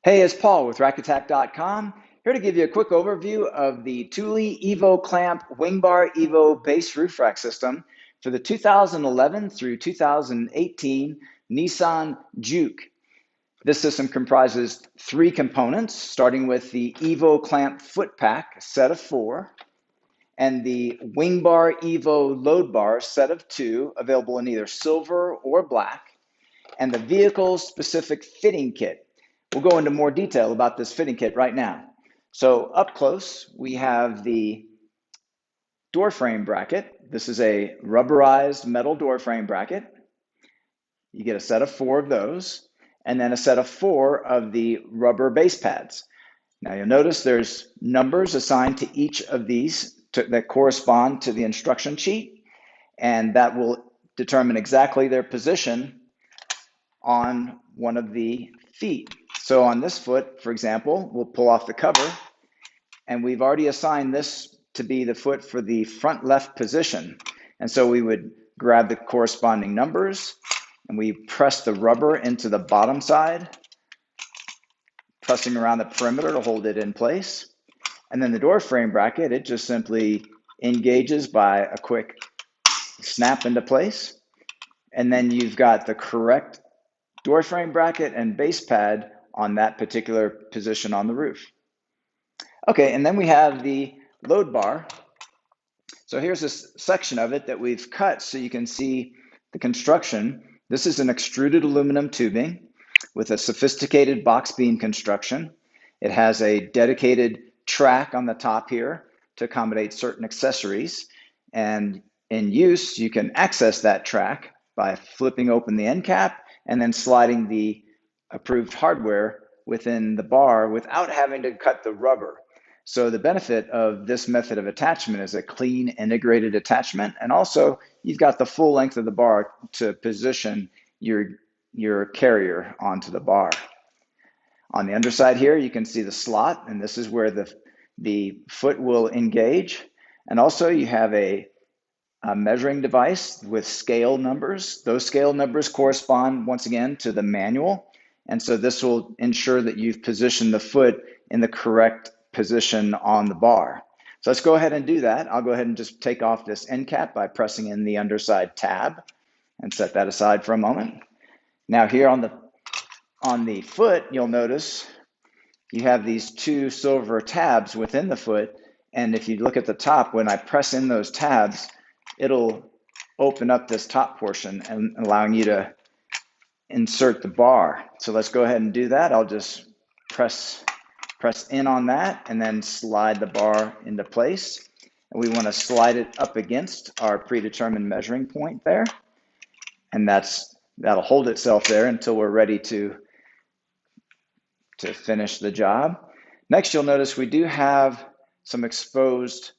Hey, it's Paul with rackattack.com, here to give you a quick overview of the Thule Evo Clamp WingBar Evo base roof rack system for the 2011 through 2018 Nissan Juke. This system comprises three components, starting with the Evo Clamp foot pack, set of 4, and the WingBar Evo load bar, set of 2, available in either silver or black, and the vehicle-specific fitting kit. We'll go into more detail about this fitting kit right now. So up close, we have the door frame bracket. This is a rubberized metal door frame bracket. You get a set of 4 of those, and then a set of 4 of the rubber base pads. Now you'll notice there's numbers assigned to each of these that correspond to the instruction sheet, and that will determine exactly their position on one of the feet. So on this foot, for example, we'll pull off the cover, and we've already assigned this to be the foot for the front left position. And so we would grab the corresponding numbers, and we press the rubber into the bottom side, pressing around the perimeter to hold it in place. And then the door frame bracket, it just simply engages by a quick snap into place. And then you've got the correct door frame bracket and base pad on that particular position on the roof. Okay, and then we have the load bar. So here's this section of it that we've cut so you can see the construction. This is an extruded aluminum tubing with a sophisticated box beam construction. It has a dedicated track on the top here to accommodate certain accessories. And in use, you can access that track by flipping open the end cap and then sliding the approved hardware within the bar without having to cut the rubber. So the benefit of this method of attachment is a clean, integrated attachment, and also you've got the full length of the bar to position your carrier onto the bar. On the underside here, you can see the slot, and this is where the foot will engage. And also you have a measuring device with scale numbers. Those scale numbers correspond once again to the manual. And so this will ensure that you've positioned the foot in the correct position on the bar. So let's go ahead and do that. I'll go ahead and just take off this end cap by pressing in the underside tab and set that aside for a moment. Now here on the foot, you'll notice you have these 2 silver tabs within the foot. And if you look at the top, when I press in those tabs, it'll open up this top portion and allowing you to insert the bar. So let's go ahead and do that. I'll just press in on that and then slide the bar into place. And we want to slide it up against our predetermined measuring point there. And that'll hold itself there until we're ready to finish the job. Next, you'll notice we do have some exposed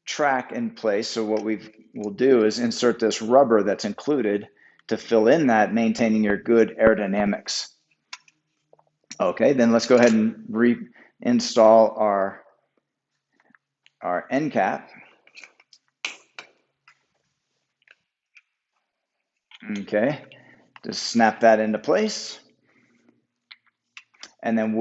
track in place. So what we'll do is insert this rubber that's included to fill in that, maintaining your good aerodynamics. Okay, then let's go ahead and reinstall our end cap. Okay, just snap that into place. And then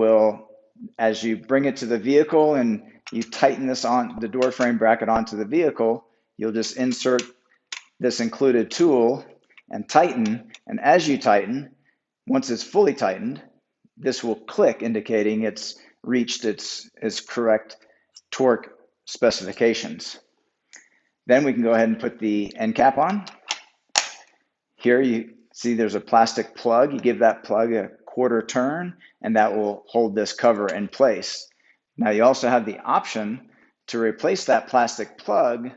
as you bring it to the vehicle and you tighten this on the door frame bracket onto the vehicle, you'll just insert this included tool and tighten. And as you tighten, once it's fully tightened, this will click, indicating it's reached its correct torque specifications. Then we can go ahead and put the end cap on. Here you see there's a plastic plug. You give that plug a quarter turn, and that will hold this cover in place. Now you also have the option to replace that plastic plug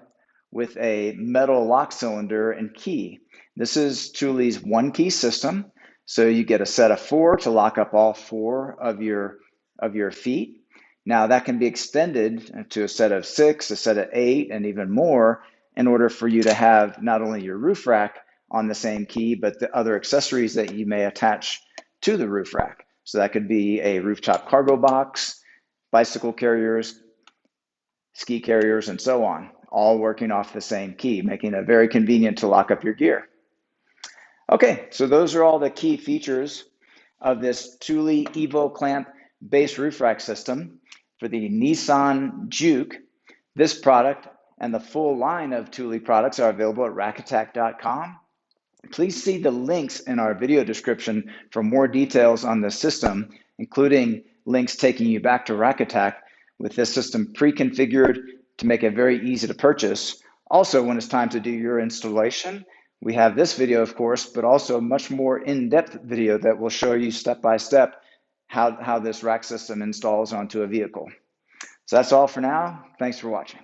with a metal lock cylinder and key. This is Thule's one-key system, so you get a set of 4 to lock up all 4 of your feet. Now that can be extended to a set of 6, a set of 8, and even more in order for you to have not only your roof rack on the same key, but the other accessories that you may attach to the roof rack. So that could be a rooftop cargo box, bicycle carriers, ski carriers, and so on, all working off the same key, making it very convenient to lock up your gear. Okay, so those are all the key features of this Thule Evo Clamp base roof rack system for the Nissan Juke. This product and the full line of Thule products are available at rackattack.com. Please see the links in our video description for more details on this system, including links taking you back to Rack Attack with this system pre-configured to make it very easy to purchase. Also, when it's time to do your installation, we have this video, of course, but also a much more in-depth video that will show you step-by-step how this rack system installs onto a vehicle. So that's all for now. Thanks for watching.